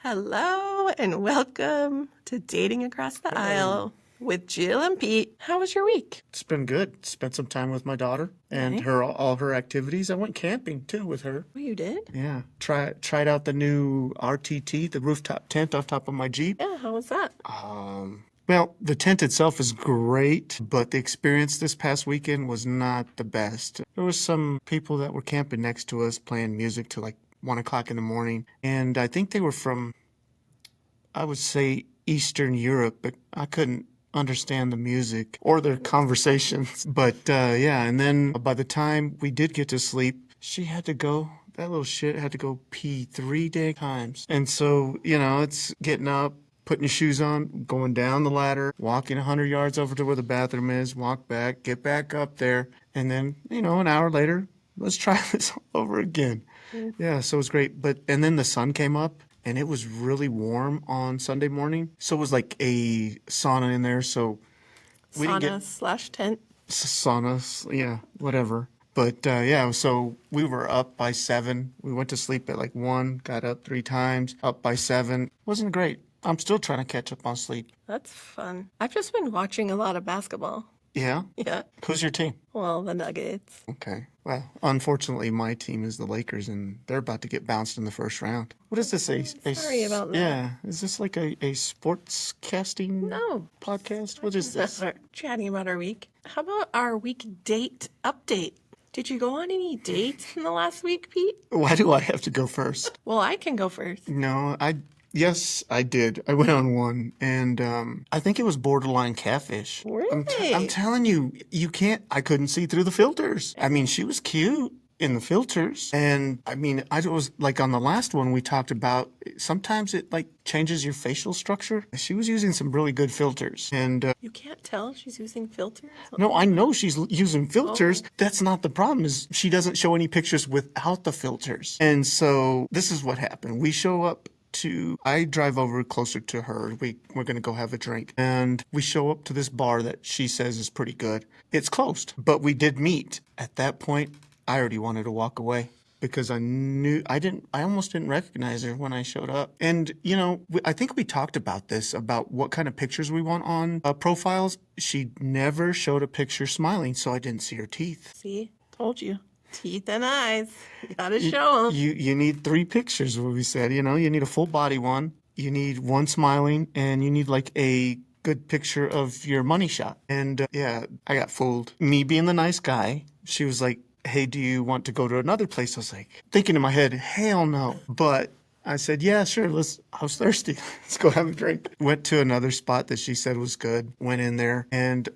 Hello and welcome to Dating Across the Aisle with Jyl and Pete. How was your week? It's been good. Spent some time with my daughter and Nice. all her activities. I went camping too with her. Oh, you did? Yeah, tried out the new RTT, the rooftop tent on top of my Jeep. Yeah, how was that? Well, the tent itself is great, but the experience this past weekend was not the best. There was some people that were camping next to us playing music till like 1 o'clock in the morning, and I think they were from, I would say, Eastern Europe, but I couldn't understand the music or their conversations. But yeah, and then by the time we did get to sleep, she had to go. That little shit had to go pee 3 times. And so, it's getting up, putting your shoes on, going down the ladder, walking 100 yards over to where the bathroom is, walk back, get back up there, and then, an hour later, let's try this all over again. Yeah, so it was great. And then the sun came up and it was really warm on Sunday morning. So it was like a sauna in there. So we didn't get Sauna/tent. saunas, yeah, whatever. But yeah, so we were up by 7. We went to sleep at like 1, got up 3 times, up by 7. Wasn't great. I'm still trying to catch up on sleep. That's fun. I've just been watching a lot of basketball. Yeah? Yeah. Who's your team? Well, the Nuggets. Okay. Well, unfortunately, my team is the Lakers, and they're about to get bounced in the first round. What is this? Sorry about that. Yeah. Is this like a sports casting No. podcast? What is this? We're chatting about our week. How about our week date update? Did you go on any dates in the last week, Pete? Why do I have to go first? Well, I can go first. No, Yes, I did. I went on one, and I think it was borderline catfish. Really? I'm telling you, I couldn't see through the filters. I mean, she was cute in the filters, and I mean, I was like on the last one we talked about, sometimes it like changes your facial structure. She was using some really good filters, and You can't tell she's using filters? no, I know she's using filters. That's not the problem, is she doesn't show any pictures without the filters. And so this is what happened. We show up I drive over closer to her. We're going to go have a drink. And we show up to this bar that she says is pretty good. It's closed, but we did meet. At that point, I already wanted to walk away because I almost didn't recognize her when I showed up. And, I think we talked about this, about what kind of pictures we want on profiles. She never showed a picture smiling, so I didn't see her teeth. See? Told you. Teeth and eyes. You gotta show them. You need 3 pictures, what we said. You need a full body one, you need one smiling, and you need like a good picture of your money shot. And yeah, I got fooled. Me being the nice guy, she was like, hey, do you want to go to another place? I was like, thinking in my head, hell no. But I said, yeah, sure, I was thirsty. Let's go have a drink. Went to another spot that she said was good, went in there, and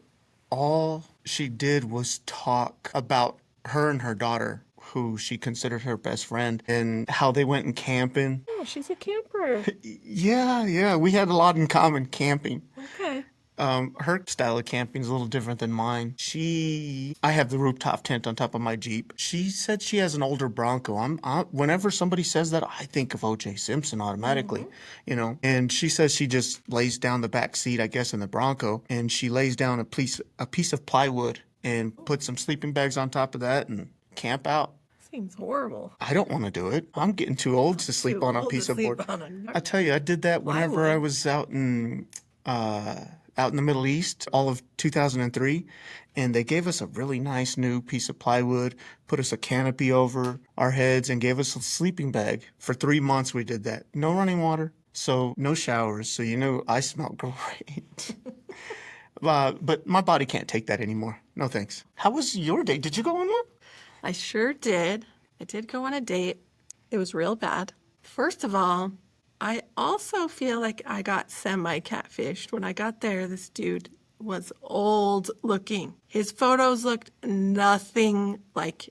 all she did was talk about her and her daughter, who she considered her best friend, and how they went and camping. Oh, she's a camper. Yeah, we had a lot in common, camping. Okay. Her style of camping is a little different than mine. I have the rooftop tent on top of my Jeep. She said she has an older Bronco. Whenever somebody says that, I think of O.J. Simpson automatically, And she says she just lays down the back seat, I guess, in the Bronco, and she lays down a piece of plywood and put some sleeping bags on top of that and camp out. Seems horrible. I don't want to do it. I'm getting too old to sleep on a piece of board. I tell you, I did that whenever I was out in the Middle East, all of 2003, and they gave us a really nice new piece of plywood, put us a canopy over our heads, and gave us a sleeping bag. For 3 months we did that. No running water, so no showers, so I smell great. But my body can't take that anymore. No thanks. How was your date? Did you go on one? I sure did. I did go on a date. It was real bad. First of all, I also feel like I got semi-catfished. When I got there, this dude was old looking. His photos looked nothing like,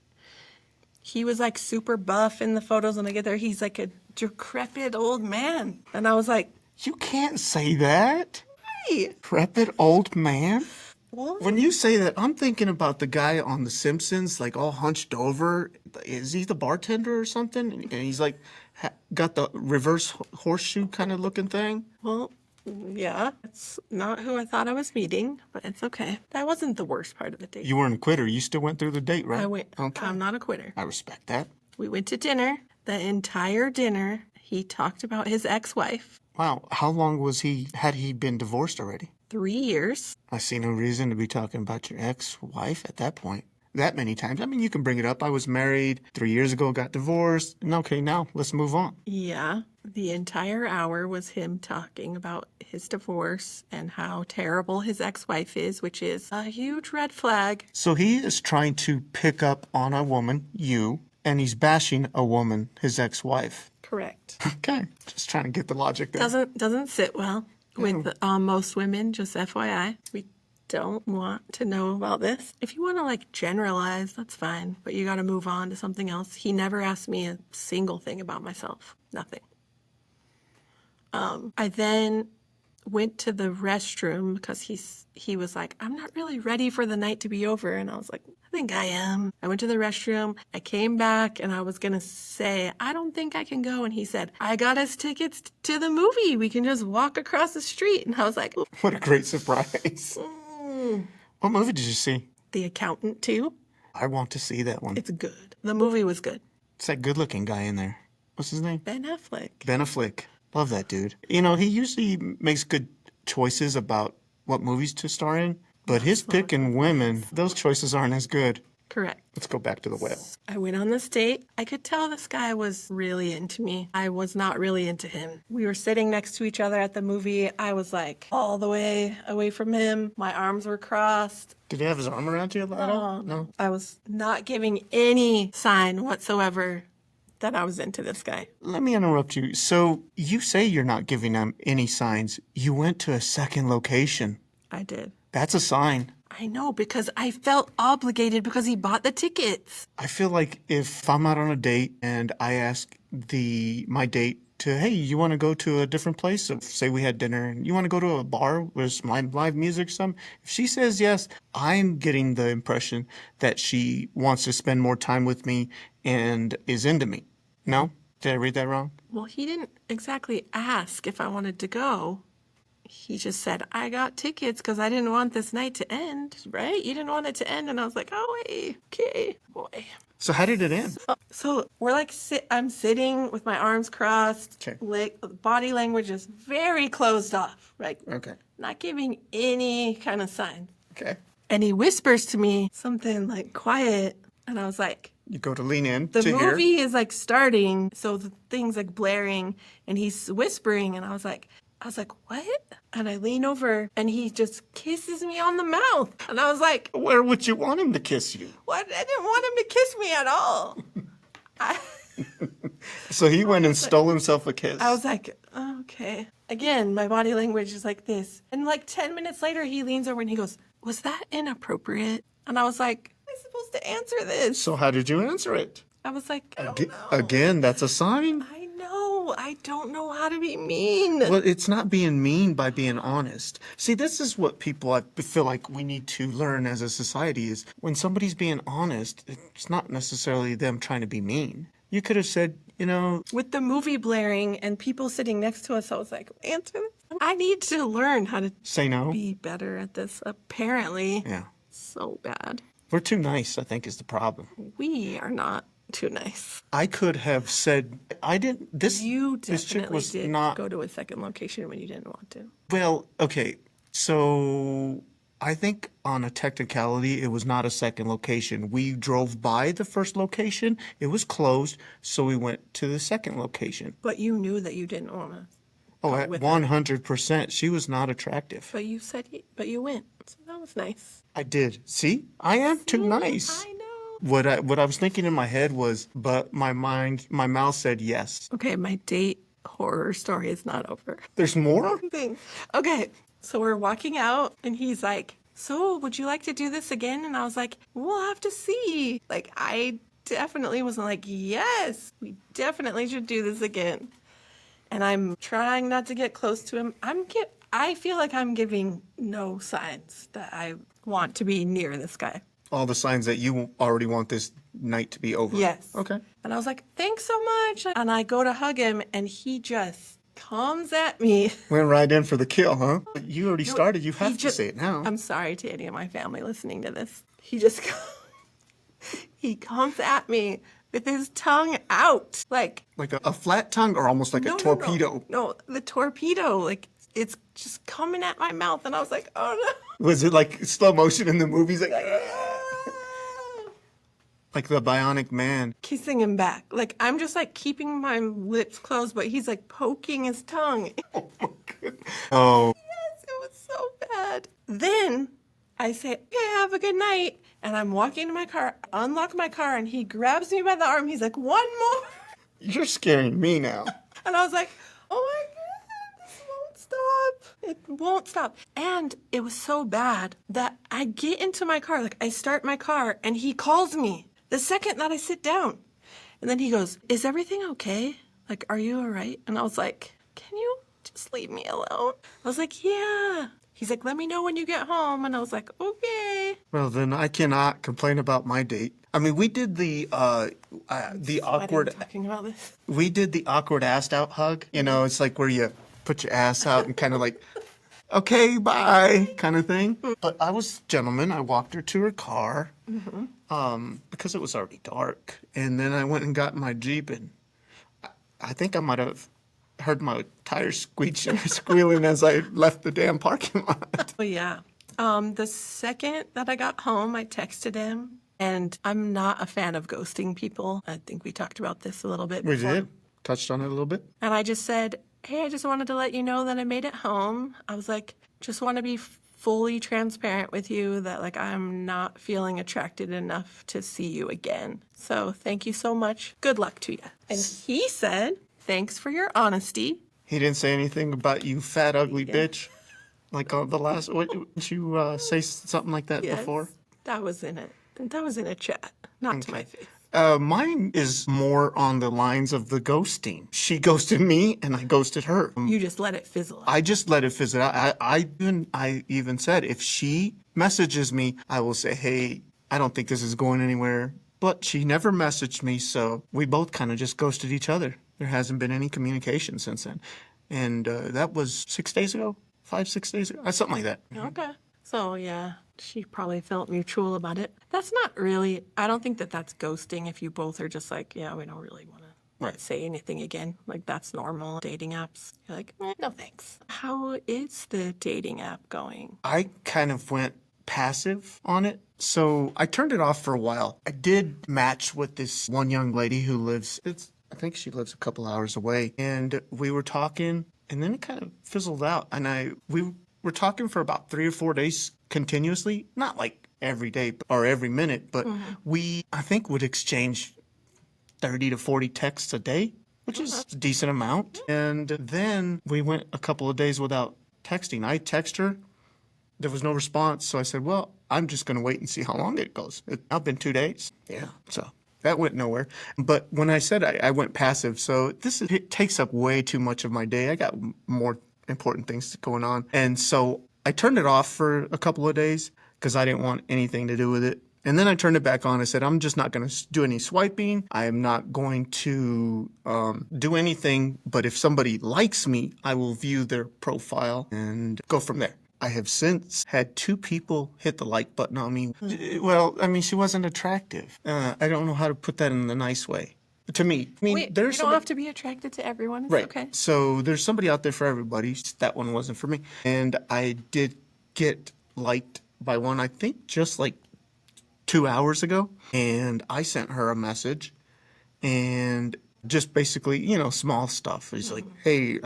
he was like super buff in the photos. When I get there, he's like a decrepit old man. And I was like, you can't say that. hey. Decrepit old man? Well, When you say that, I'm thinking about the guy on The Simpsons, like all hunched over. Is he the bartender or something? And he's like, got the reverse horseshoe kind of looking thing. well, yeah, it's not who I thought I was meeting, but it's okay. That wasn't the worst part of the date. You weren't a quitter. You still went through the date, right? I went. Okay. I'm not a quitter. I respect that. We went to dinner. The entire dinner, He talked about his ex-wife. Wow, how long had he been divorced already? 3 years. I see no reason to be talking about your ex-wife at that point. That many times. I mean, you can bring it up. I was married 3 years ago, got divorced. And okay, now let's move on. Yeah, the entire hour was him talking about his divorce and how terrible his ex-wife is, which is a huge red flag. So he is trying to pick up on a woman, you, and he's bashing a woman, his ex-wife. Correct. Okay, just trying to get the logic there. Doesn't sit well with most women, just FYI. We don't want to know about this. If you want to like generalize, that's fine, but you got to move on to something else. He never asked me a single thing about myself. Nothing. I then went to the restroom because he was like, I'm not really ready for the night to be over. And I was like, I think I am. I went to the restroom. I came back and I was going to say, I don't think I can go. And he said, I got us tickets to the movie. We can just walk across the street. And I was like, What a great surprise. What movie did you see? The Accountant 2. I want to see that one. It's good. The movie was good. It's that good-looking guy in there. What's his name? Ben Affleck. Ben Affleck. Love that dude. You know, he usually makes good choices about what movies to star in, but his picking women, those choices aren't as good. Correct. Let's go back to the whale. I went on this date. I could tell this guy was really into me. I was not really into him. We were sitting next to each other at the movie. I was like all the way away from him. My arms were crossed. Did he have his arm around you at all? No. I was not giving any sign whatsoever that I was into this guy. Let me interrupt you. So you say you're not giving him any signs. You went to a second location. I did. That's a sign. I know, because I felt obligated because he bought the tickets. I feel like if I'm out on a date and I ask my date to, hey, you want to go to a different place? So say we had dinner and you want to go to a bar with some live music, some. If she says yes, I'm getting the impression that she wants to spend more time with me and is into me. No? Did I read that wrong? Well, he didn't exactly ask if I wanted to go. He just said, I got tickets because I didn't want this night to end, right? You didn't want it to end. And I was like, oh, wait, okay, boy. So how did it end? So we're like, I'm sitting with my arms crossed. Okay. Body language is very closed off, right? Okay. Not giving any kind of sign. Okay. And he whispers to me something like quiet. And I was like, You go to lean in the to hear. movie is like starting. So the thing's like blaring and he's whispering. And I was like, what? And I lean over and he just kisses me on the mouth. And I was like, Where would you want him to kiss you? what? I didn't want him to kiss me at all. So he went and stole himself a kiss. I was like, okay. Again, my body language is like this. And like 10 minutes later, he leans over and he goes, was that inappropriate? And I was like, am I supposed to answer this? So how did you answer it? I was like, I don't know. Again, that's a sign. I know. I don't know how to be mean. Well, it's not being mean by being honest. See, this is what I feel like we need to learn as a society is when somebody's being honest, it's not necessarily them trying to be mean. You could have said, With the movie blaring and people sitting next to us, I was like, answer this. I need to learn how to say no. be better at this. Apparently. Yeah. So bad. We're too nice, I think, is the problem. We are not too nice. I could have said, I didn't, this chick was did not. go to a second location when you didn't want to. Well, okay, so I think on a technicality, it was not a second location. We drove by the first location. It was closed, so we went to the second location. But you knew that you didn't want to. Oh, at 100%. She was not attractive. But you said, but you went. So that was nice. I did. See? I am too nice. I know. What I was thinking in my head was, but my mouth said yes. Okay, my date horror story is not over. There's more? Okay, so we're walking out and he's like, so would you like to do this again? And I was like, we'll have to see. Like, I definitely wasn't like, yes, we definitely should do this again. And I'm trying not to get close to him. I feel like I'm giving no signs that I want to be near this guy. All the signs that you already want this night to be over. Yes. Okay. And I was like, thanks so much. And I go to hug him and he just comes at me. Went right in for the kill, huh? You already started. You have to say it now. I'm sorry to any of my family listening to this. He comes at me with his tongue out. Like a flat tongue or almost like a torpedo? No, the torpedo. Like it's just coming at my mouth. And I was like, oh no. Was it like slow motion in the movies? Like, Ah. like the Bionic Man. Kissing him back. Like I'm just like keeping my lips closed, but he's like poking his tongue. Oh my goodness. Oh. Yes, it was so bad. Then I say, okay, have a good night. And I'm walking to my car, unlock my car, and he grabs me by the arm. He's like, one more. You're scaring me now. And I was like, oh my God, this won't stop. It won't stop. And it was so bad that I get into my car, like I start my car, and he calls me the second that I sit down. And then he goes, is everything okay? Like, are you all right? And I was like, can you just leave me alone? I was like, yeah. He's like, let me know when you get home. And I was like, okay. Well, then I cannot complain about my date. I mean, we did the awkward. Talking about this. We did the awkward ass out hug. You know, it's like where you put your ass out and kind of like, okay, bye, kind of thing. But I was a gentleman. I walked her to her car because it was already dark. And then I went and got in my Jeep, and I think I might have heard my tires squealing as I left the damn parking lot. Oh, yeah. The second that I got home, I texted him, and I'm not a fan of ghosting people. I think we talked about this a little bit We before. did. Touched on it a little bit. And I just said, hey, I just wanted to let you know that I made it home. I was like, just want to be fully transparent with you that like I'm not feeling attracted enough to see you again. So thank you so much. Good luck to you. And he said, thanks for your honesty. He didn't say anything about you fat, ugly bitch. Like the last, what, did you say something like that Yes, before? that was in it. That was in a chat, not to my face. Mine is more on the lines of the ghosting. She ghosted me and I ghosted her. You just let it fizzle out. I just let it fizzle out. I even said if she messages me, I will say, hey, I don't think this is going anywhere. But she never messaged me, so we both kind of just ghosted each other. There hasn't been any communication since then. And that was 6 days ago, 6 days ago, something like that. Okay. So, yeah, she probably felt mutual about it. That's not really, I don't think that that's ghosting if you both are just like, yeah, we don't really want to say anything again. Like, that's normal. Dating apps, you're like, no thanks. How is the dating app going? I kind of went passive on it. So I turned it off for a while. I did match with this one young lady who lives, I think she lives a couple hours away. And we were talking, and then it kind of fizzled out. And we were talking for about 3 or 4 days continuously, not like every day or every minute, but we, I think, would exchange 30 to 40 texts a day, which is a decent amount. And then we went a couple of days without texting. I text her. There was no response. So I said, well, I'm just going to wait and see how long it goes. It's now been 2 days. Yeah. So that went nowhere. But when I said I went passive, so it takes up way too much of my day. I got more important things going on. And so I turned it off for a couple of days because I didn't want anything to do with it. And then I turned it back on. I said, I'm just not going to do any swiping. I am not going to do anything. But if somebody likes me, I will view their profile and go from there. I have since had 2 people hit the like button on me. Well, I mean, she wasn't attractive. I don't know how to put that in a nice way. To me, I mean, Wait, there's you don't have to be attracted to everyone. It's right. okay. So there's somebody out there for everybody. That one wasn't for me. And I did get liked by one, I think just like 2 hours ago. And I sent her a message and just basically, small stuff. It's like, hey,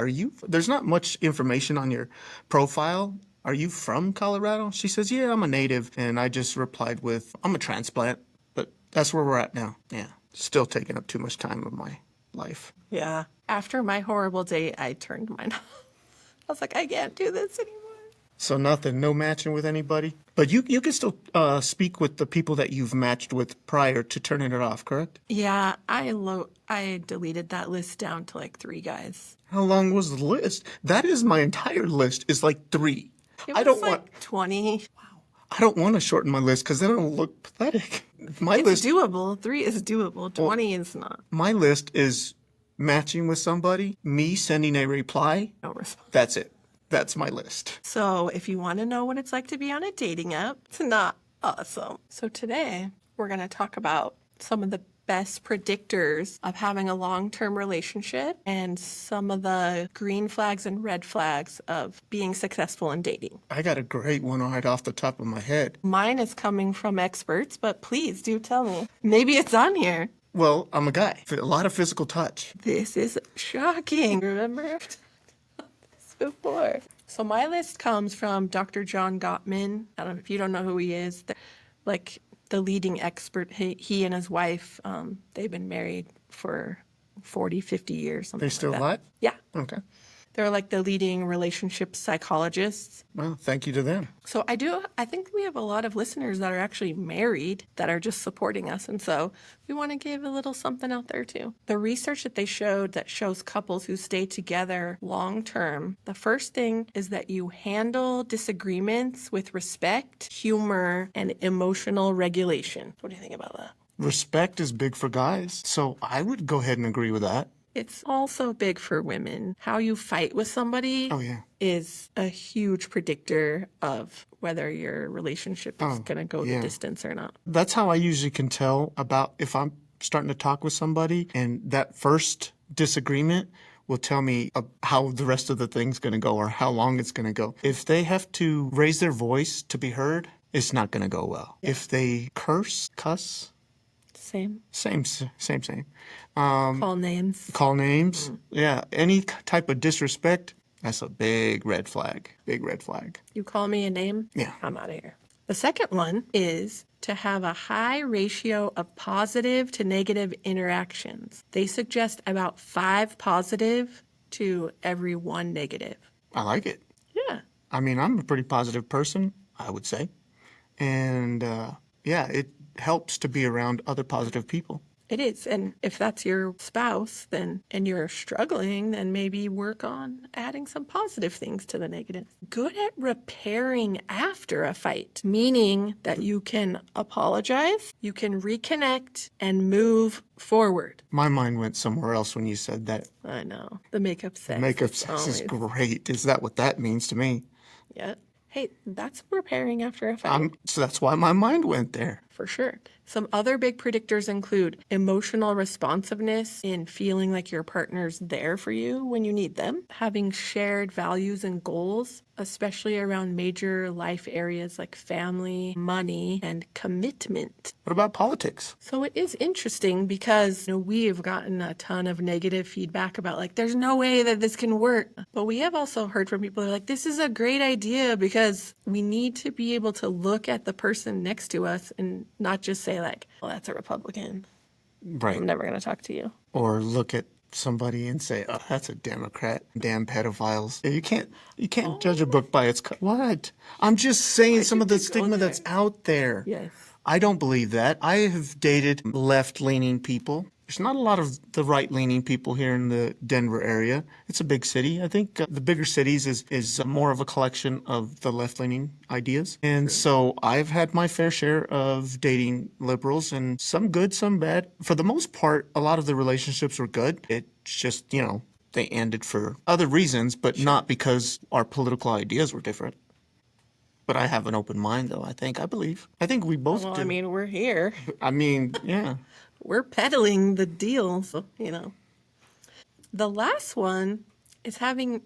there's not much information on your profile. Are you from Colorado? She says, yeah, I'm a native. And I just replied with, I'm a transplant. But that's where we're at now. Yeah. Still taking up too much time of my life. Yeah. After my horrible date, I turned mine off. I was like, I can't do this anymore. So nothing, no matching with anybody? But you can still speak with the people that you've matched with prior to turning it off, correct? Yeah, I deleted that list down to like 3 guys. How long was the list? That is my entire list is like 3. It I was don't like want 20. I don't want to shorten my list because then it'll look pathetic. My It's list doable. 3 is doable. 20 is not. my list is matching with somebody, me sending a reply. No response. That's it. That's my list. So if you want to know what it's like to be on a dating app, it's not awesome. So today we're going to talk about some of the best predictors of having a long-term relationship and some of the green flags and red flags of being successful in dating. I got a great one right off the top of my head. Mine is coming from experts, but please do tell me. Maybe it's on here. Well, I'm a guy. A lot of physical touch. This is shocking. Remember I've done this before. So my list comes from Dr. John Gottman. I don't know if you don't know who he is. Like the leading expert, he and his wife, they've been married for 40, 50 years, something They like still that. alive? Yeah. Okay. They're like the leading relationship psychologists. Well, thank you to them. So I think we have a lot of listeners that are actually married that are just supporting us. And so we want to give a little something out there too. The research that they showed that shows couples who stay together long term, the first thing is that you handle disagreements with respect, humor, and emotional regulation. What do you think about that? Respect is big for guys, so I would go ahead and agree with that. It's also big for women. How you fight with somebody Oh, yeah. is a huge predictor of whether your relationship is going to go yeah. the distance or not. That's how I usually can tell about if I'm starting to talk with somebody, and that first disagreement will tell me how the rest of the thing's going to go or how long it's going to go. If they have to raise their voice to be heard, it's not going to go well. If they cuss, Same. same. Call names. Call names, yeah, any type of disrespect, that's a big red flag. Big red flag. You call me a name? Yeah. I'm out of here. The second one is to have a high ratio of positive to negative interactions. They suggest about 5 positive to every 1 negative. I like it. Yeah. I mean, I'm a pretty positive person, I would say. And yeah, it helps to be around other positive people. It is. And if that's your spouse, then and you're struggling, then maybe work on adding some positive things to the negative. Good at repairing after a fight, meaning that you can apologize, you can reconnect, and move forward. My mind went somewhere else when you said that. I know. The makeup sex. Makeup sex is great. Is that what that means to me? Yeah. Hey, that's repairing after a fight. So that's why my mind went there. For sure. Some other big predictors include emotional responsiveness in feeling like your partner's there for you when you need them, having shared values and goals, especially around major life areas like family, money, and commitment. What about politics? So it is interesting because we've gotten a ton of negative feedback about like, there's no way that this can work. But we have also heard from people who are like, this is a great idea because we need to be able to look at the person next to us and not just say like, well, that's a Republican. Right. I'm never going to talk to you. Or look at somebody and say, "Oh, that's a Democrat. Damn pedophiles." You can't judge a book by its what? I'm just saying some of the stigma that's out there. Yes. I don't believe that. I have dated left-leaning people. There's not a lot of the right-leaning people here in the Denver area. It's a big city. I think the bigger cities is more of a collection of the left-leaning ideas. And so I've had my fair share of dating liberals, and some good, some bad. For the most part, a lot of the relationships were good. It's just, they ended for other reasons, but not because our political ideas were different. But I have an open mind, though, I believe. I think we both Well, do. I mean, we're here. Yeah. We're peddling the deal, so, The last one is having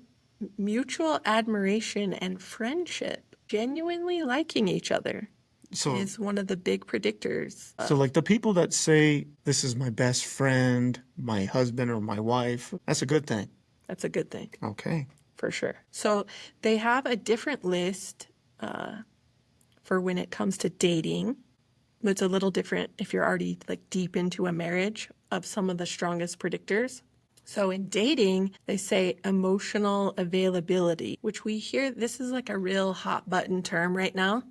mutual admiration and friendship. Genuinely liking each other So, is one of the big predictors. so like the people that say, this is my best friend, my husband or my wife, that's a good thing. That's a good thing. Okay. For sure. So they have a different list for when it comes to dating. It's a little different if you're already like deep into a marriage of some of the strongest predictors. So in dating, they say emotional availability, which we hear this is like a real hot button term right now.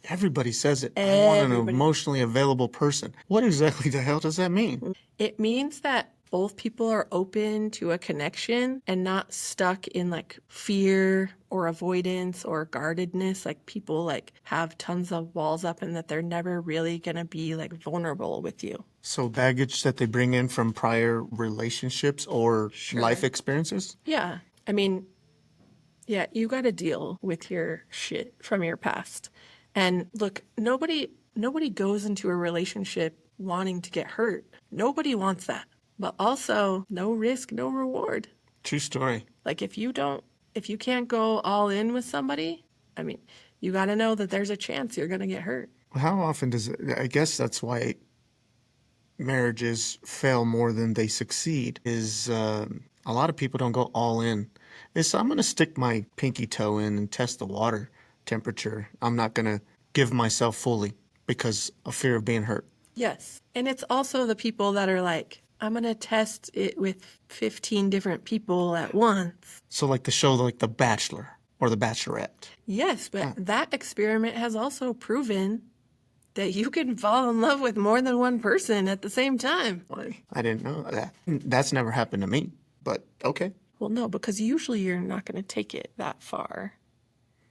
Everybody says it. I want an emotionally available person. What exactly the hell does that mean? It means that both people are open to a connection and not stuck in like fear or avoidance or guardedness. Like people like have tons of walls up and that they're never really going to be like vulnerable with you. So baggage that they bring in from prior relationships or life experiences? Yeah. I mean, yeah, you got to deal with your shit from your past. And look, nobody goes into a relationship wanting to get hurt. Nobody wants that. But also, no risk, no reward. True story. Like if you can't go all in with somebody, I mean, you got to know that there's a chance you're going to get hurt. How often does it, I guess that's why marriages fail more than they succeed, is a lot of people don't go all in. It's, I'm going to stick my pinky toe in and test the water temperature. I'm not going to give myself fully because of fear of being hurt. Yes. And it's also the people that are like, I'm going to test it with 15 different people at once. So like the show like The Bachelor or The Bachelorette. Yes, but that experiment has also proven that you can fall in love with more than one person at the same time. I didn't know that. That's never happened to me, but okay. Well, no, because usually you're not going to take it that far,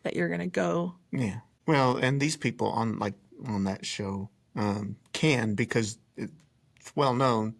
that you're going to go. Yeah. Well, and these people on that show can, because it's well known.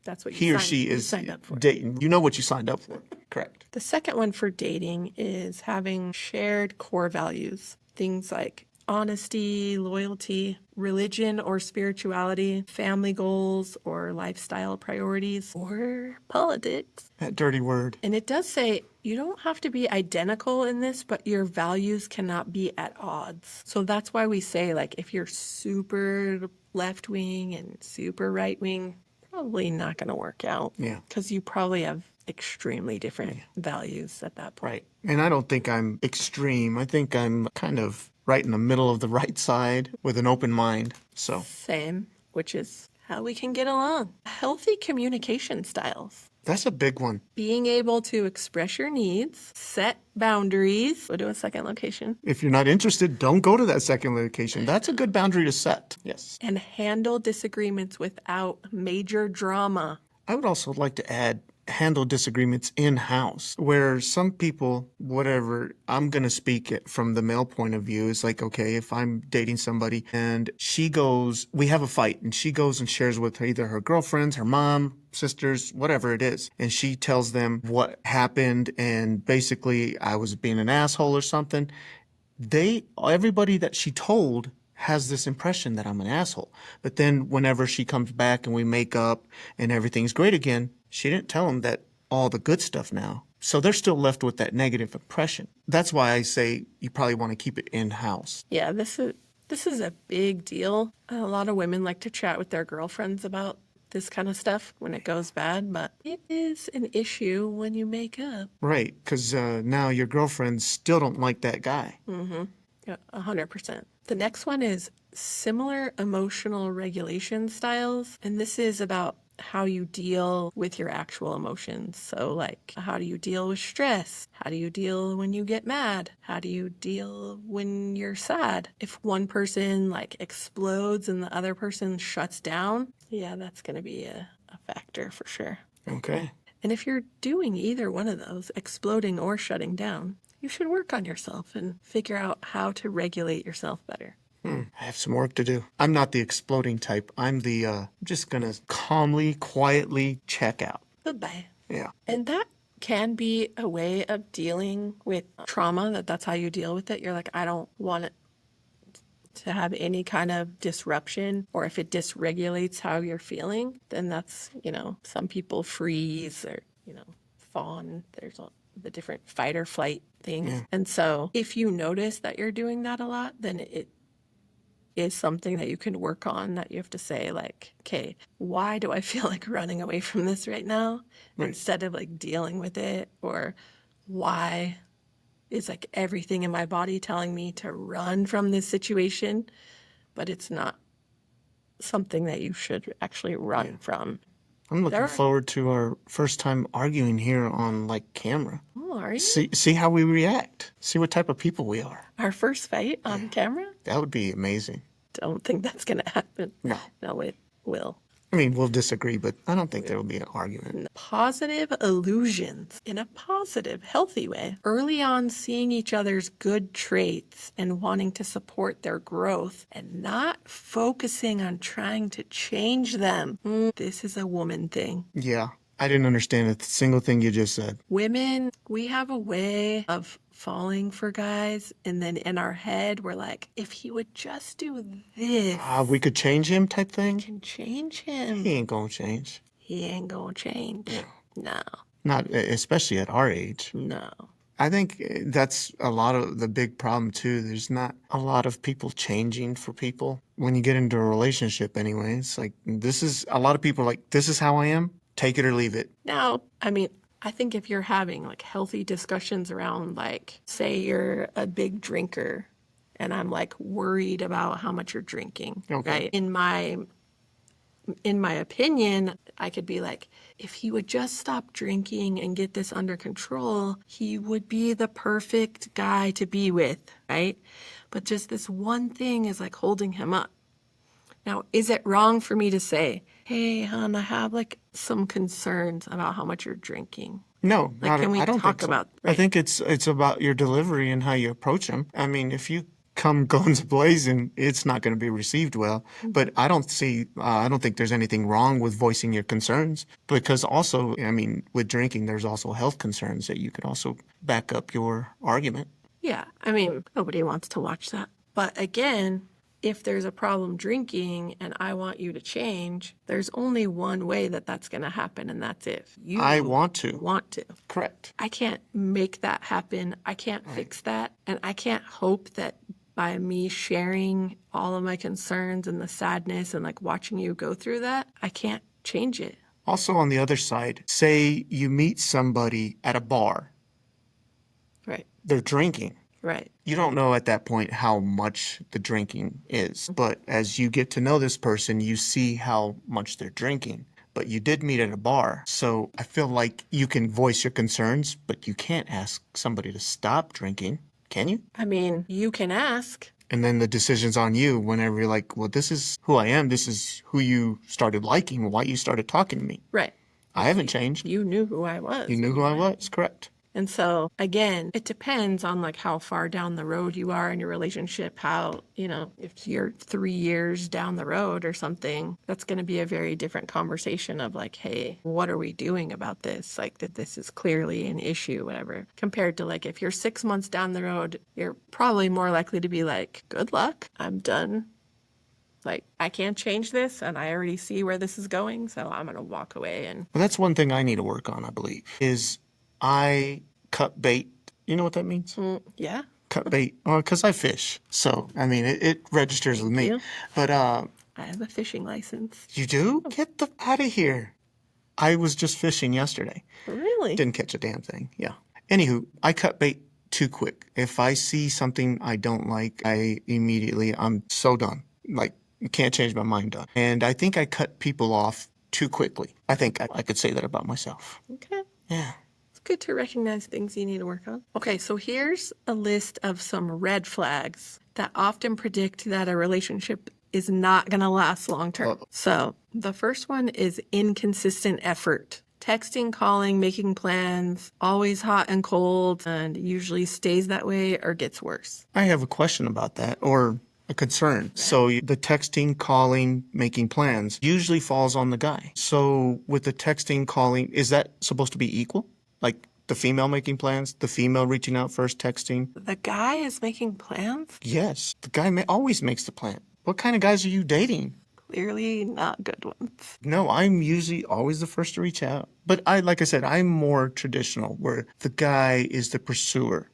That's what He or she is signed up for. dating. You know what you signed up for. Correct. The second one for dating is having shared core values. Things like honesty, loyalty, religion or spirituality, family goals or lifestyle priorities, or politics. That dirty word. And it does say you don't have to be identical in this, but your values cannot be at odds. So that's why we say, like, if you're super left wing and super right wing, probably not going to work out. Yeah. Because you probably have extremely different values at that point. Right. And I don't think I'm extreme. I think I'm kind of right in the middle of the right side with an open mind. So Same, which is how we can get along. Healthy communication styles. that's a big one. Being able to express your needs, set boundaries, go to a second location, If you're not interested, don't go to that second location. That's a good boundary to set. Yes. and handle disagreements without major drama. I would also like to add handle disagreements in-house, where some people, whatever, I'm going to speak it from the male point of view. It's like, okay, if I'm dating somebody and we have a fight, and she goes and shares with either her girlfriends, her mom, sisters, whatever it is, and she tells them what happened, and basically I was being an asshole or something. Everybody that she told has this impression that I'm an asshole. But then whenever she comes back and we make up and everything's great again, she didn't tell them that all the good stuff now. So they're still left with that negative impression. That's why I say you probably want to keep it in-house. Yeah, this is a big deal. A lot of women like to chat with their girlfriends about this kind of stuff when it goes bad, but it is an issue when you make up. Right, because now your girlfriends still don't like that guy. Yeah, 100%. The next one is similar emotional regulation styles. And this is about how you deal with your actual emotions. So, like, how do you deal with stress? How do you deal when you get mad? How do you deal when you're sad? If one person, like, explodes and the other person shuts down, yeah, that's going to be a factor for sure. Okay. And if you're doing either one of those, exploding or shutting down, you should work on yourself and figure out how to regulate yourself better. I have some work to do. I'm not the exploding type. I'm just going to calmly, quietly check out. Goodbye. Yeah. And that can be a way of dealing with trauma, that's how you deal with it. You're like, I don't want it to have any kind of disruption, or if it dysregulates how you're feeling, then that's, some people freeze or, fawn. There's the different fight or flight things. Yeah. And so if you notice that you're doing that a lot, then it is something that you can work on, that you have to say, like, okay, why do I feel like running away from this right now? Right. Instead of like dealing with it, or why is like everything in my body telling me to run from this situation, but it's not something that you should actually run from. I'm looking forward to our first time arguing here on like camera. Oh, are you? See how we react. See what type of people we are. Our first fight on camera? That would be amazing. Don't think that's going to happen. No, it will. I mean, we'll disagree, but I don't think there will be an argument. Positive illusions in a positive, healthy way. Early on, seeing each other's good traits and wanting to support their growth and not focusing on trying to change them. This is a woman thing. Yeah. I didn't understand a single thing you just said. Women, we have a way of falling for guys, and then in our head, we're like, if he would just do this, We could change him type thing? can change him. He ain't gonna change. He ain't gonna change. No, Not especially at our age. no. I think that's a lot of the big problem too. There's not a lot of people changing for people. When you get into a relationship anyway, it's like this is a lot of people are like, this is how I am, take it or leave it. Now, I mean, I think if you're having like healthy discussions around, like, say you're a big drinker and I'm like worried about how much you're drinking, Okay. right? In my opinion, I could be like, if he would just stop drinking and get this under control, he would be the perfect guy to be with, right? But just this one thing is like holding him up. Now, is it wrong for me to say, hey, hon, I have like some concerns about how much you're drinking? No, Like, can we I don't talk think so. about, I think it's about your delivery and how you approach them. I mean, if you come guns blazing, it's not going to be received well. But I don't think there's anything wrong with voicing your concerns because also, I mean, with drinking, there's also health concerns that you could also back up your argument. Yeah, I mean, nobody wants to watch that. But again, if there's a problem drinking and I want you to change, there's only one way that that's going to happen, and that's if you I want to. want to. Correct. I can't make that happen. I can't fix that. And I can't hope that by me sharing all of my concerns and the sadness and like watching you go through that, I can't change it. Also, on the other side, say you meet somebody at a bar, Right, they're drinking. right. You don't know at that point how much the drinking is. But as you get to know this person, you see how much they're drinking. But you did meet at a bar. So I feel like you can voice your concerns, but you can't ask somebody to stop drinking, can you? I mean, you can ask. And then the decision's on you whenever you're like, well, this is who I am. This is who you started liking, why you started talking to me. Right. I haven't changed. You knew who I was. You knew who I was, correct. And so, again, it depends on like how far down the road you are in your relationship, how, if you're 3 years down the road or something, that's going to be a very different conversation of like, hey, what are we doing about this? Like that this is clearly an issue, whatever. Compared to like if you're 6 months down the road, you're probably more likely to be like, good luck, I'm done. Like, I can't change this and I already see where this is going, so I'm going to walk away. And Well, that's one thing I need to work on, I believe, is I cut bait. You know what that means? yeah, Cut bait. Well, because I fish. So, I mean, it registers with me. you. But I have a fishing license. you do? Get the out of here. I was just fishing yesterday. Really? Didn't catch a damn thing. Yeah. Anywho, I cut bait too quick. If I see something I don't like, I'm so done. Like, can't change my mind done. And I think I cut people off too quickly. I think I could say that about myself. Okay. Yeah. It's good to recognize things you need to work on. Okay, so here's a list of some red flags that often predict that a relationship is not going to last long term. So the first one is inconsistent effort. Texting, calling, making plans, always hot and cold, and usually stays that way or gets worse. I have a question about that, or a concern. So the texting, calling, making plans usually falls on the guy. So with the texting, calling, is that supposed to be equal? Like the female making plans, the female reaching out first, texting? The guy is making plans? Yes, the guy always makes the plan. What kind of guys are you dating? Clearly not good ones. No, I'm usually always the first to reach out. But like I said, I'm more traditional where the guy is the pursuer.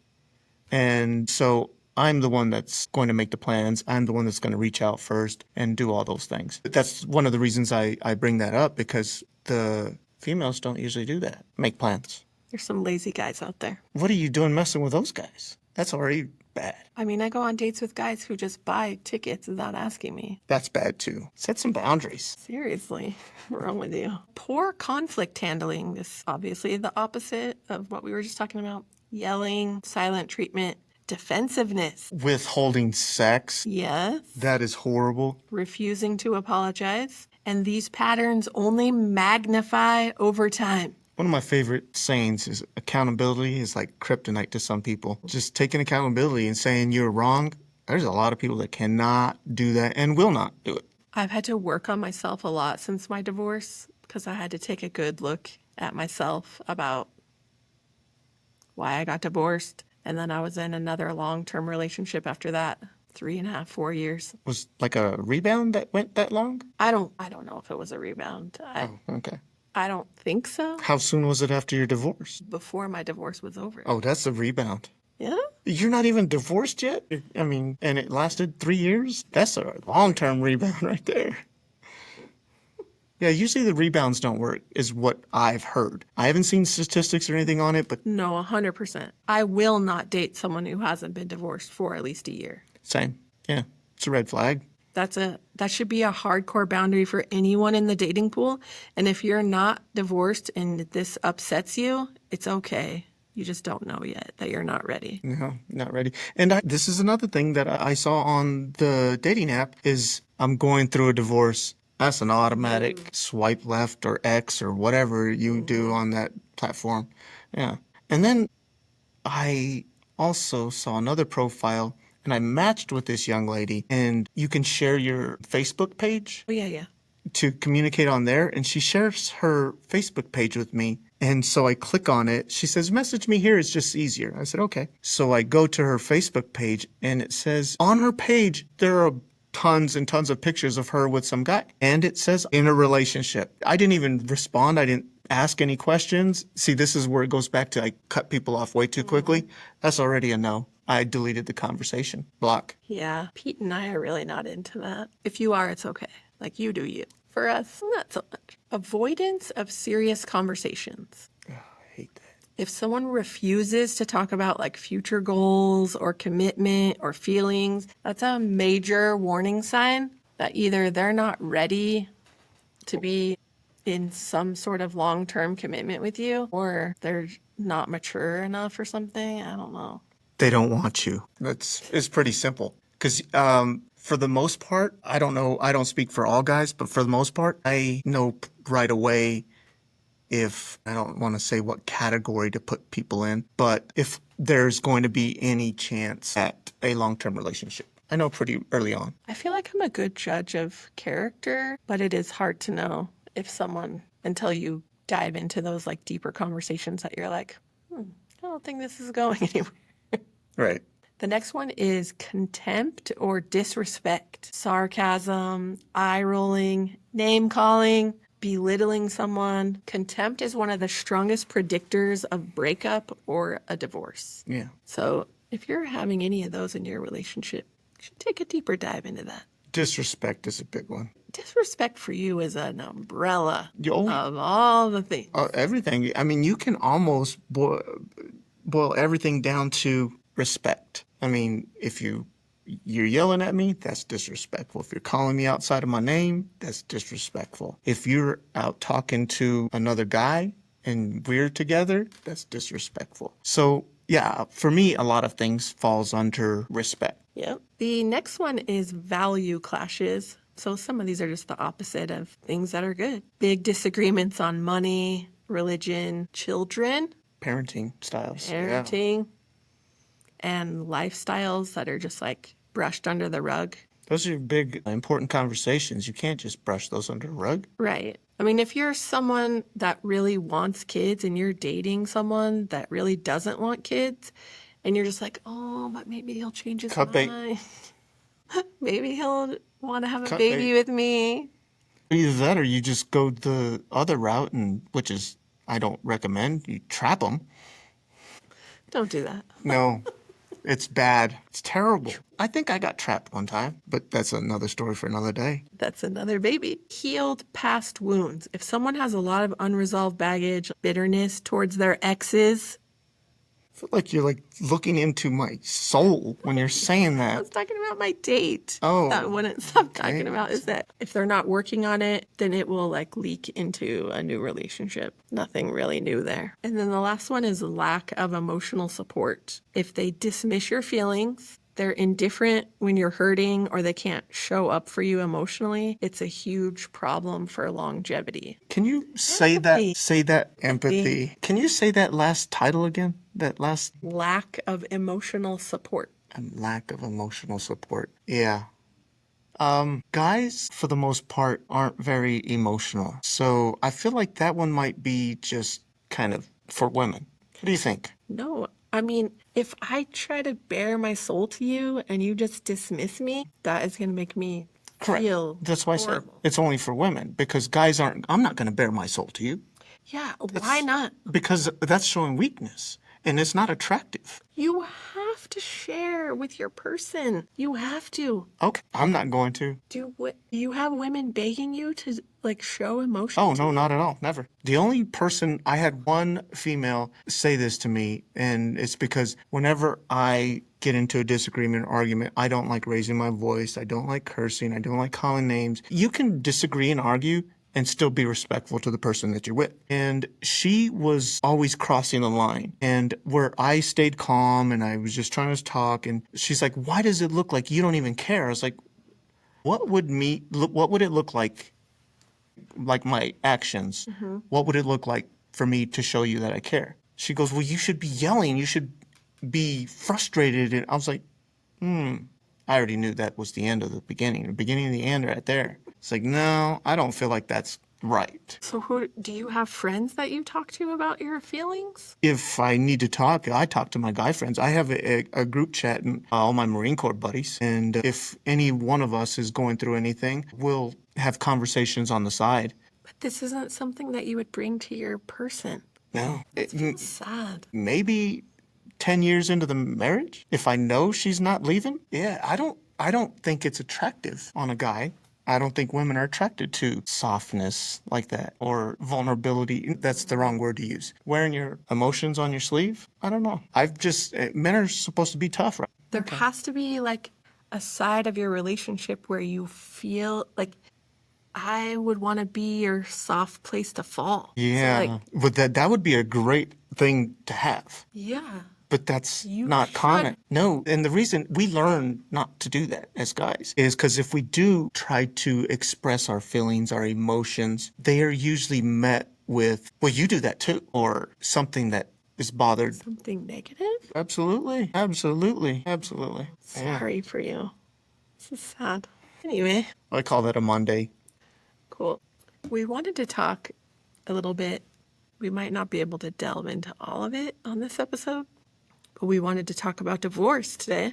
And so I'm the one that's going to make the plans. I'm the one that's going to reach out first and do all those things. That's one of the reasons I bring that up, because the females don't usually do that, make plans. There's some lazy guys out there. What are you doing messing with those guys? That's already bad. I mean, I go on dates with guys who just buy tickets without asking me. That's bad too. Set some boundaries. Seriously, what's wrong with you? Poor conflict handling. This obviously the opposite of what we were just talking about. Yelling, silent treatment, defensiveness. Withholding sex. Yes. That is horrible. Refusing to apologize. And these patterns only magnify over time. One of my favorite sayings is accountability is like kryptonite to some people. Just taking accountability and saying you're wrong. There's a lot of people that cannot do that and will not do it. I've had to work on myself a lot since my divorce because I had to take a good look at myself about why I got divorced. And then I was in another long-term relationship after that, 3.5, 4 years. Was like a rebound that went that long? I don't know if it was a rebound. Oh, okay. I don't think so. How soon was it after your divorce? Before my divorce was over. Oh, that's a rebound. Yeah? You're not even divorced yet? I mean, and it lasted 3 years? That's a long-term rebound right there. Yeah, usually the rebounds don't work, is what I've heard. I haven't seen statistics or anything on it, but No, 100%. I will not date someone who hasn't been divorced for at least a year. same. Yeah, it's a red flag. That should be a hardcore boundary for anyone in the dating pool. And if you're not divorced and this upsets you, it's okay. You just don't know yet that you're not ready. No, not ready. And this is another thing that I saw on the dating app is I'm going through a divorce. That's an automatic swipe left or X or whatever you do on that platform. Yeah. And then I also saw another profile and I matched with this young lady and you can share your Facebook page Oh, yeah. to communicate on there. And she shares her Facebook page with me. And so I click on it. She says, message me here. It's just easier. I said, okay. So I go to her Facebook page and it says on her page, there are tons and tons of pictures of her with some guy. And it says in a relationship. I didn't even respond. I didn't ask any questions. See, this is where it goes back to I cut people off way too quickly. That's already a no. I deleted the conversation. Block. Yeah. Pete and I are really not into that. If you are, it's okay. Like you do you. For us, not so much. Avoidance of serious conversations. I hate that. If someone refuses to talk about like future goals or commitment or feelings, that's a major warning sign that either they're not ready to be in some sort of long-term commitment with you or they're not mature enough or something. I don't know. They don't want you. It's pretty simple. Because for the most part, I don't know, I don't speak for all guys, but for the most part, I know right away if, I don't want to say what category to put people in, but if there's going to be any chance at a long-term relationship. I know pretty early on. I feel like I'm a good judge of character, but it is hard to know if someone, until you dive into those like deeper conversations that you're like, I don't think this is going anywhere. Right. The next one is contempt or disrespect, sarcasm, eye rolling, name calling, belittling someone. Contempt is one of the strongest predictors of breakup or a divorce. Yeah. So if you're having any of those in your relationship, you should take a deeper dive into that. Disrespect is a big one. Disrespect for you is an umbrella Oh. of all the things. Everything. I mean, you can almost boil everything down to respect. I mean, if you're yelling at me, that's disrespectful. If you're calling me outside of my name, that's disrespectful. If you're out talking to another guy and we're together, that's disrespectful. So yeah, for me, a lot of things falls under respect. Yep. The next one is value clashes. So some of these are just the opposite of things that are good. Big disagreements on money, religion, children, Parenting styles. Yeah. parenting, and lifestyles that are just like brushed under the rug. Those are big, important conversations. You can't just brush those under the rug. Right. I mean, if you're someone that really wants kids and you're dating someone that really doesn't want kids, and you're just like, oh, but maybe he'll change his Cut bait. mind. Maybe he'll want to have a Cut baby bait. with me. Either that or you just go the other route, and which is, I don't recommend, you trap them. Don't do that. No, it's bad. It's terrible. I think I got trapped one time, but that's another story for another day. That's another baby. Healed past wounds. If someone has a lot of unresolved baggage, bitterness towards their exes, I feel like you're like looking into my soul when you're saying I that. was talking about my date. Oh, That I wouldn't stop talking date. about is that if they're not working on it, then it will like leak into a new relationship. Nothing really new there. And then the last one is lack of emotional support. If they dismiss your feelings, they're indifferent when you're hurting, or they can't show up for you emotionally, it's a huge problem for longevity. Can you say Empathy. that? Say that empathy. Can you say that last title again? That last Lack of emotional support. lack of emotional support. Yeah. Guys, for the most part, aren't very emotional. So I feel like that one might be just kind of for women. What do you think? No, I mean, if I try to bare my soul to you and you just dismiss me, that is going to make me Correct. feel That's why I said horrible. it's only for women because guys aren't, I'm not going to bare my soul to you. Yeah, why That's not? because that's showing weakness and it's not attractive. You have to share with your person. You have to. Okay, I'm not going to. Do you have women begging you to like show emotion Oh, to no, you? not at all. Never. The only person, I had one female say this to me, and it's because whenever I get into a disagreement or argument, I don't like raising my voice. I don't like cursing. I don't like calling names. You can disagree and argue and still be respectful to the person that you're with. And she was always crossing the line. And where I stayed calm and I was just trying to talk, and she's like, "Why does it look like you don't even care?" I was like, what would it look like my actions, what would it look like for me to show you that I care? She goes, well, you should be yelling. You should be frustrated. And I was like, I already knew that was the end of the beginning. The beginning and the end are right there. It's like, no, I don't feel like that's right. So who do you have friends that you talk to about your feelings? If I need to talk, I talk to my guy friends. I have a group chat and all my Marine Corps buddies. And if any one of us is going through anything, we'll have conversations on the side. But this isn't something that you would bring to your person. No, That's feels sad. maybe 10 years into the marriage, if I know she's not leaving, yeah, I don't think it's attractive on a guy. I don't think women are attracted to softness like that or vulnerability. That's the wrong word to use. Wearing your emotions on your sleeve? I don't know. Men are supposed to be tough, right? There has to be like a side of your relationship where you feel like I would want to be your soft place to fall. So like, Yeah, but that would be a great thing to have. yeah, But that's you not should. common. No, and the reason we learn not to do that as guys is because if we do try to express our feelings, our emotions, they are usually met with, well, you do that too, or something that is bothered. Something negative? Absolutely, absolutely, absolutely. Yeah, Sorry for you. This is sad. Anyway, I call that a Monday. cool. We wanted to talk a little bit. We might not be able to delve into all of it on this episode, but we wanted to talk about divorce today.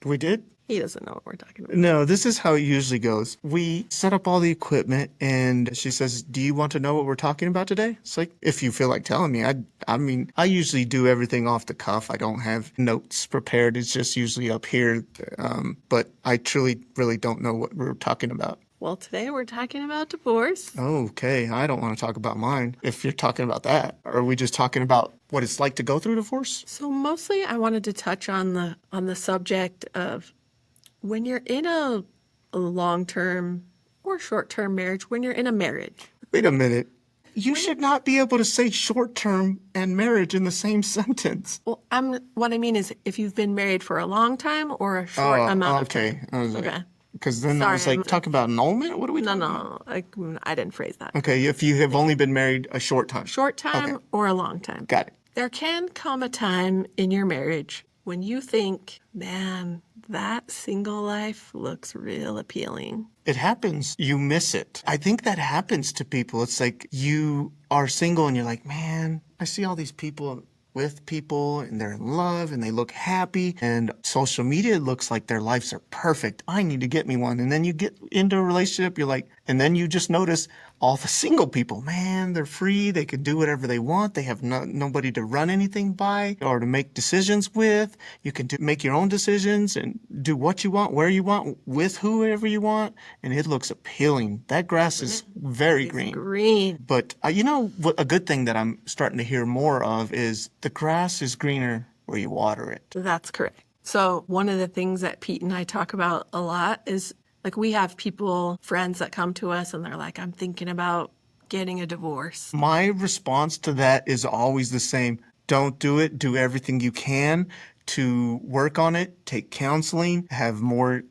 We did? He doesn't know what we're talking about. No, this is how it usually goes. We set up all the equipment and she says, do you want to know what we're talking about today? It's like, if you feel like telling me, I mean, I usually do everything off the cuff. I don't have notes prepared. It's just usually up here. But I truly, really don't know what we're talking about. Well, today we're talking about divorce. Okay, I don't want to talk about mine. If you're talking about that, are we just talking about what it's like to go through divorce? So mostly I wanted to touch on the subject of when you're in a long-term or short-term marriage, when you're in a marriage. Wait a minute. You should not be able to say short term and marriage in the same sentence. Well, what I mean is if you've been married for a long time or a short amount of okay. time. I was like, Okay. because then I Sorry, was like, talk about annulment? What are we No, talking about? no, I didn't phrase that. Okay, if you have only been married a short time. Short time Okay, or a long time. got it. There can come a time in your marriage when you think, man, that single life looks real appealing. It happens. You miss it. I think that happens to people. It's like you are single and you're like, man, I see all these people with people and they're in love and they look happy and social media looks like their lives are perfect. I need to get me one. And then you get into a relationship, you're like, and then you just notice all the single people, man, they're free. They can do whatever they want. They have nobody to run anything by or to make decisions with. You can make your own decisions and do what you want, where you want, with whoever you want. And it looks appealing. That grass is very green. Green. But you know what? A good thing that I'm starting to hear more of is the grass is greener where you water it. That's correct. So one of the things that Pete and I talk about a lot is like we have people, friends that come to us and they're like, I'm thinking about getting a divorce. My response to that is always the same. Don't do it. Do everything you can to work on it, take counseling, have more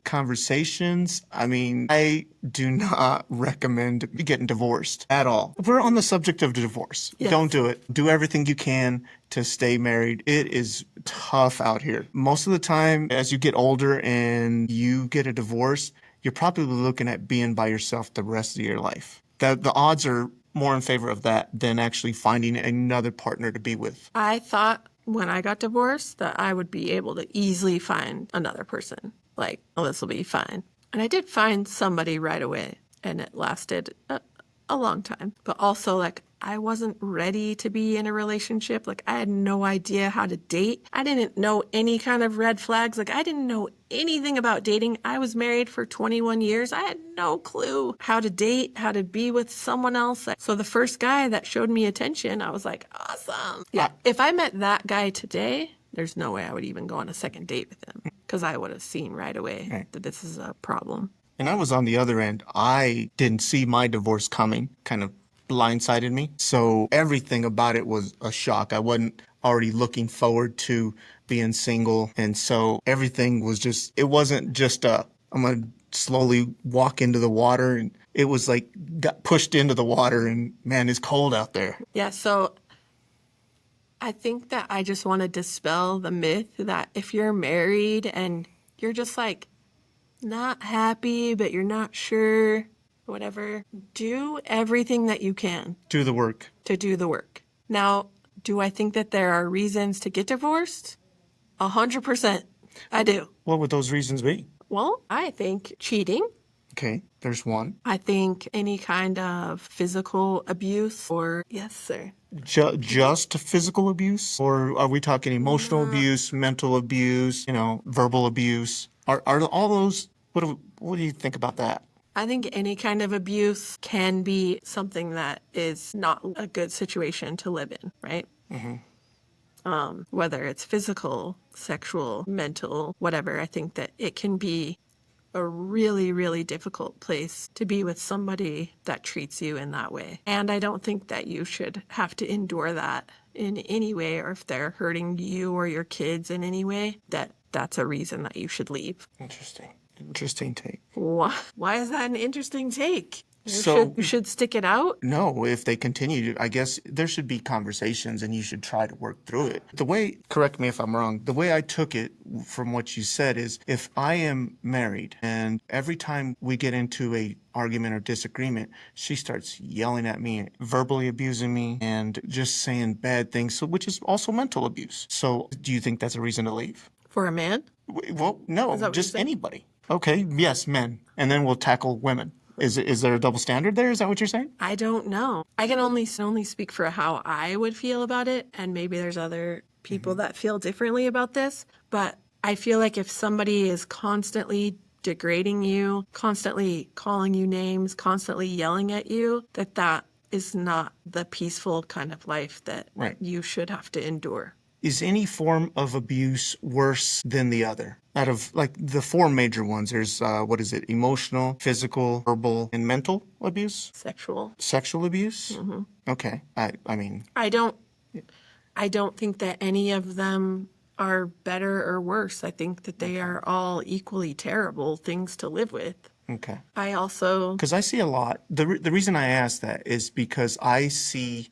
conversations. I mean, I do not recommend getting divorced at all. We're on the subject of divorce. Yes. Don't do it. Do everything you can to stay married. It is tough out here. Most of the time, as you get older and you get a divorce, you're probably looking at being by yourself the rest of your life. The odds are more in favor of that than actually finding another partner to be with. I thought when I got divorced that I would be able to easily find another person. Like, oh, this will be fine. And I did find somebody right away, and it lasted a long time. But also, like, I wasn't ready to be in a relationship. Like, I had no idea how to date. I didn't know any kind of red flags. Like, I didn't know anything about dating. I was married for 21 years. I had no clue how to date, how to be with someone else. So the first guy that showed me attention, I was like, awesome. Yeah. If I met that guy today, there's no way I would even go on a second date with him because I would have seen right away that this is a problem. And I was on the other end. I didn't see my divorce coming, kind of blindsided me. So everything about it was a shock. I wasn't already looking forward to being single. And so everything was just, it wasn't just I'm going to slowly walk into the water. And it was like got pushed into the water and man, it's cold out there. Yeah, so I think that I just want to dispel the myth that if you're married and you're just like not happy, but you're not sure, whatever, do everything that you can Do the work. to do the work. Now, do I think that there are reasons to get divorced? 100%. I do. What would those reasons be? Well, I think cheating. Okay, there's one. I think any kind of physical abuse or, yes, sir. Just physical abuse? Or are we talking emotional abuse, mental abuse, verbal abuse? Are all those, what do you think about that? I think any kind of abuse can be something that is not a good situation to live in, right? Whether it's physical, sexual, mental, whatever, I think that it can be a really, really difficult place to be with somebody that treats you in that way. And I don't think that you should have to endure that in any way, or if they're hurting you or your kids in any way, that's a reason that you should leave. Interesting take. Why is that an interesting take? So You should stick it out? no, if they continue, I guess there should be conversations and you should try to work through it. The way, correct me if I'm wrong, the way I took it from what you said is if I am married and every time we get into a argument or disagreement, she starts yelling at me, verbally abusing me, and just saying bad things, so which is also mental abuse. So do you think that's a reason to leave? For a man? Well, no, Is that what just you're saying? anybody. Okay, yes, men. And then we'll tackle women. Is there a double standard there? Is that what you're saying? I don't know. I can only speak for how I would feel about it, and maybe there's other people that feel differently about this. But I feel like if somebody is constantly degrading you, constantly calling you names, constantly yelling at you, that is not the peaceful kind of life that Right. you should have to endure. Is any form of abuse worse than the other? Out of like the four major ones, there's what is it? Emotional, physical, verbal, and mental abuse? Sexual. Sexual abuse? Okay. I mean, I don't think that any of them are better or worse. I think that they are all equally terrible things to live with. okay. I also, Because I see a lot. The reason I ask that is because I see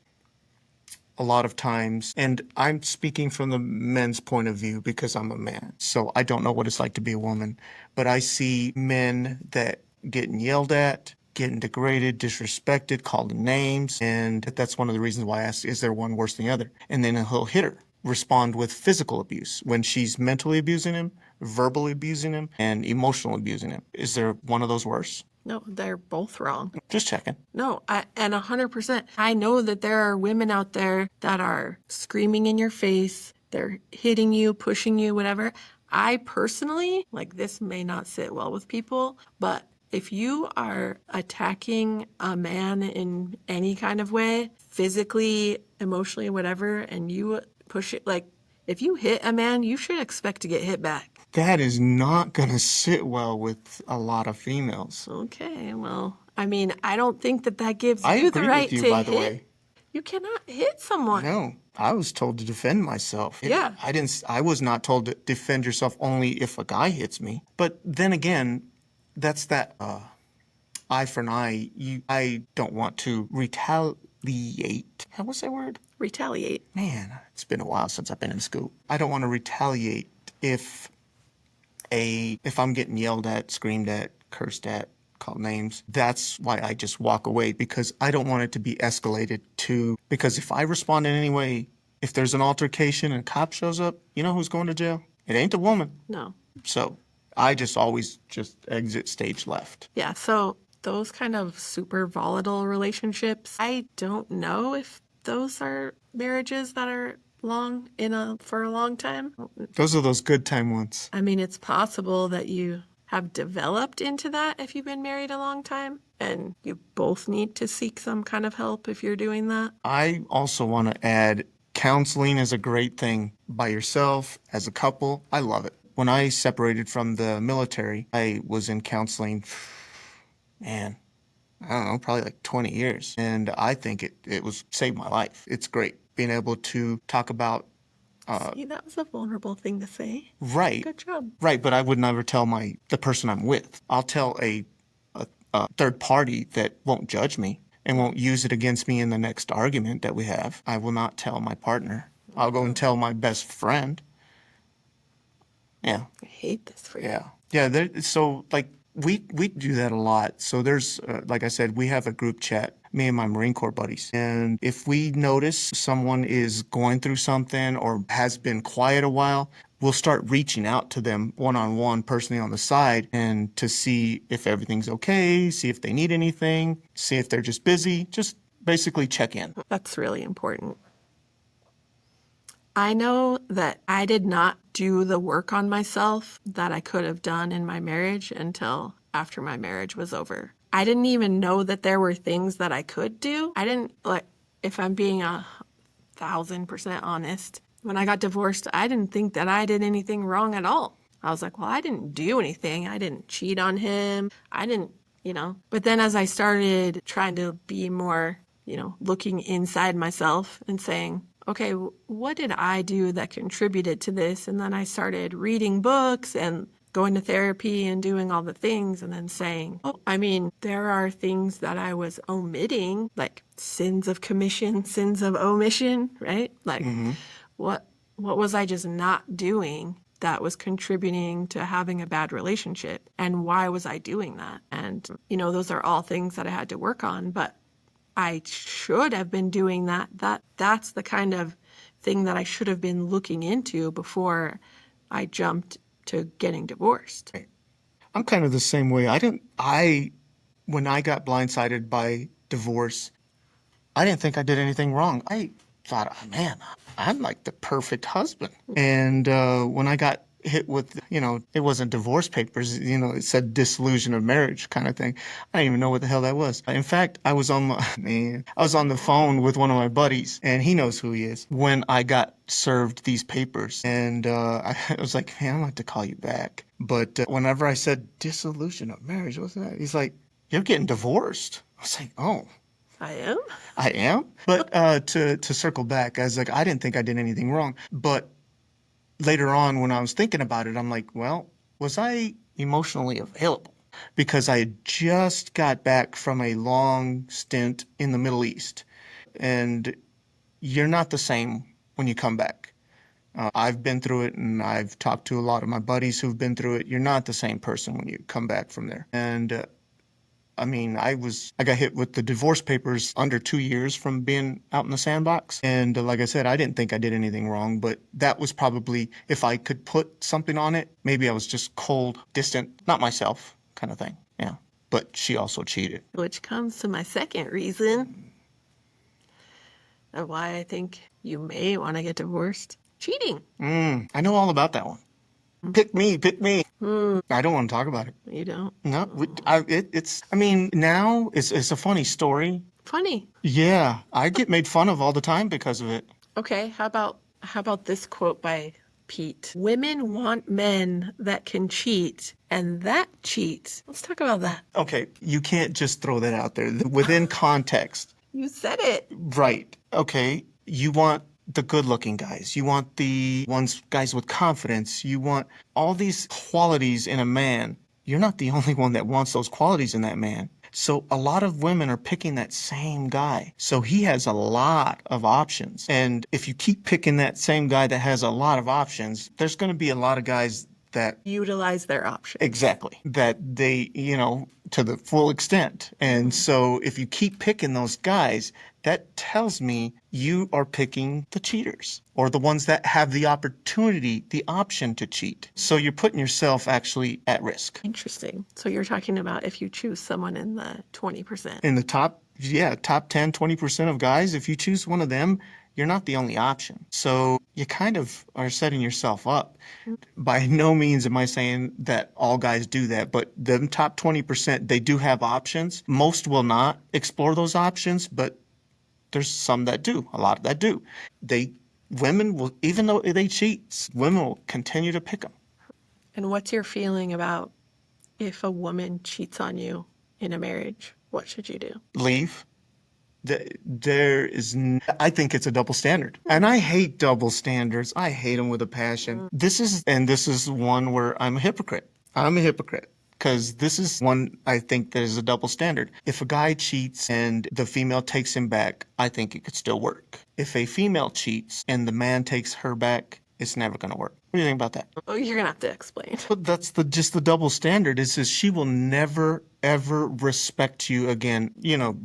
a lot of times, and I'm speaking from the men's point of view because I'm a man, so I don't know what it's like to be a woman, but I see men that getting yelled at, getting degraded, disrespected, called names, and that's one of the reasons why I ask, is there one worse than the other? And then he'll hit her, respond with physical abuse when she's mentally abusing him, verbally abusing him, and emotionally abusing him. Is there one of those worse? no, they're both wrong. Just checking. No, and 100%. I know that there are women out there that are screaming in your face. They're hitting you, pushing you, whatever. I personally, like, this may not sit well with people, but if you are attacking a man in any kind of way, physically, emotionally, whatever, and you push it, like, if you hit a man, you should expect to get hit back. That is not going to sit well with a lot of females. Okay, well, I mean, I don't think that gives I you the agree right with you, to by the hit. way. You cannot hit someone. No, I was told to defend myself. Yeah. I was not told to defend yourself only if a guy hits me. But then again, that's that eye for an eye. I don't want to retaliate. What's that word? Retaliate. Man, it's been a while since I've been in school. I don't want to retaliate if I'm getting yelled at, screamed at, cursed at, called names. That's why I just walk away, because I don't want it to be escalated to, because if I respond in any way, if there's an altercation and a cop shows up, you know who's going to jail? It ain't the woman. No. So I just always just exit stage left. Yeah, so those kind of super volatile relationships, I don't know if those are marriages that are for a long time. Those are those good time ones. I mean, it's possible that you have developed into that if you've been married a long time, and you both need to seek some kind of help if you're doing that. I also want to add, counseling is a great thing by yourself, as a couple. I love it. When I separated from the military, I was in counseling, man, I don't know, probably like 20 years. And I think it was saved my life. It's great being able to talk about. See, that was a vulnerable thing to say. Right. Good job. Right, but I would never tell the person I'm with. I'll tell a third party that won't judge me and won't use it against me in the next argument that we have. I will not tell my partner. I'll go and tell my best friend. Yeah. I hate this for you. Yeah. Yeah. So like we do that a lot. So there's, like I said, we have a group chat, me and my Marine Corps buddies. And if we notice someone is going through something or has been quiet a while, we'll start reaching out to them one-on-one, personally on the side, and to see if everything's okay, see if they need anything, see if they're just busy, just basically check in. That's really important. I know that I did not do the work on myself that I could have done in my marriage until after my marriage was over. I didn't even know that there were things that I could do. I didn't, like, if I'm being 1,000% honest, when I got divorced, I didn't think that I did anything wrong at all. I was like, well, I didn't do anything. I didn't cheat on him. I didn't, But then as I started trying to be more, looking inside myself and saying, okay, what did I do that contributed to this? And then I started reading books and going to therapy and doing all the things, and then saying, there are things that I was omitting, like sins of commission, sins of omission, right? Like what was I just not doing that was contributing to having a bad relationship? And why was I doing that? And, those are all things that I had to work on, but I should have been doing that. That's the kind of thing that I should have been looking into before I jumped to getting divorced. I'm kind of the same way. When I got blindsided by divorce, I didn't think I did anything wrong. I thought, oh, man, I'm like the perfect husband. And when I got hit with, it wasn't divorce papers, it said dissolution of marriage kind of thing. I didn't even know what the hell that was. In fact, I was on the phone with one of my buddies, and he knows who he is, when I got served these papers. And I was like, man, I'm going to have to call you back. But whenever I said dissolution of marriage, what's that? He's like, you're getting divorced. I was like, oh. I am? I am? But to circle back, I was like, I didn't think I did anything wrong. But later on, when I was thinking about it, I'm like, well, was I emotionally available? Because I had just got back from a long stint in the Middle East. And you're not the same when you come back. I've been through it, and I've talked to a lot of my buddies who've been through it. You're not the same person when you come back from there. And I got hit with the divorce papers under 2 years from being out in the sandbox. And like I said, I didn't think I did anything wrong, but that was probably, if I could put something on it, maybe I was just cold, distant, not myself kind of thing. Yeah. But she also cheated. Which comes to my second reason of why I think you may want to get divorced. Cheating. I know all about that one. Pick me. I don't want to talk about it. You don't? No, now it's a funny story. Funny. Yeah, I get made fun of all the time because of it. Okay, how about this quote by Pete? Women want men that can cheat, and that cheats. Let's talk about that. Okay, you can't just throw that out there. Within context. You said it. Right. Okay, you want the good-looking guys. You want the guys with confidence. You want all these qualities in a man. You're not the only one that wants those qualities in that man. So a lot of women are picking that same guy. So he has a lot of options. And if you keep picking that same guy that has a lot of options, there's going to be a lot of guys that Utilize their options. exactly that they, to the full extent. And so if you keep picking those guys, that tells me you are picking the cheaters or the ones that have the opportunity, the option to cheat. So you're putting yourself actually at risk. Interesting. So you're talking about if you choose someone in the 20%. In the top 10, 20% of guys, if you choose one of them, you're not the only option. So you kind of are setting yourself up. By no means am I saying that all guys do that, but the top 20%, they do have options. Most will not explore those options, but there's some that do, a lot that do. Women will, even though they cheat, women will continue to pick them. And what's your feeling about if a woman cheats on you in a marriage? What should you do? Leave. I think it's a double standard. And I hate double standards. I hate them with a passion. This is one where I'm a hypocrite. I'm a hypocrite. Because this is one I think that is a double standard. If a guy cheats and the female takes him back, I think it could still work. If a female cheats and the man takes her back, it's never going to work. What do you think about that? Oh, you're going to have to explain. But that's just the double standard. It says she will never, ever respect you again.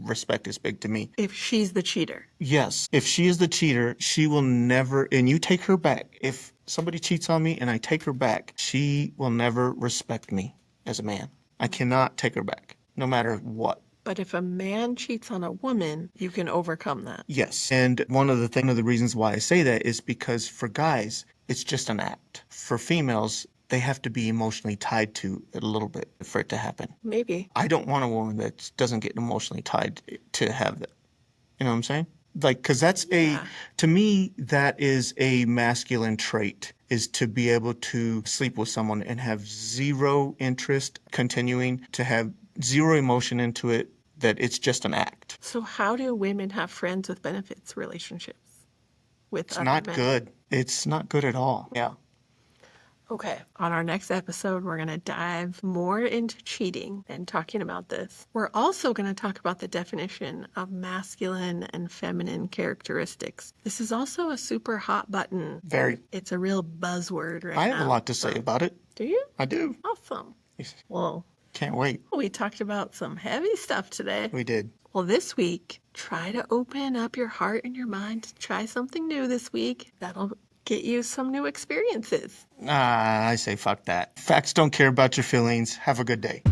Respect is big to me. If she's the cheater. Yes. If she is the cheater, she will never, and you take her back. If somebody cheats on me and I take her back, she will never respect me as a man. I cannot take her back, no matter what. But if a man cheats on a woman, you can overcome that. Yes. And one of the reasons why I say that is because for guys, it's just an act. For females, they have to be emotionally tied to it a little bit for it to happen. Maybe. I don't want a woman that doesn't get emotionally tied to have that. You know what I'm saying? Because that's to me, that is a masculine trait, is to be able to sleep with someone and have zero interest continuing, to have zero emotion into it, that it's just an act. So how do women have friends with benefits relationships with It's other not men? good. It's not good at all. Yeah. Okay, on our next episode, we're going to dive more into cheating and talking about this. We're also going to talk about the definition of masculine and feminine characteristics. This is also a super hot button. Very. It's a real buzzword right now. I have a lot to say about it. Do you? I do. Awesome. Well, Can't wait. we talked about some heavy stuff today. We did. Well, this week, try to open up your heart and your mind to try something new this week. That'll get you some new experiences. I say fuck that. Facts don't care about your feelings. Have a good day.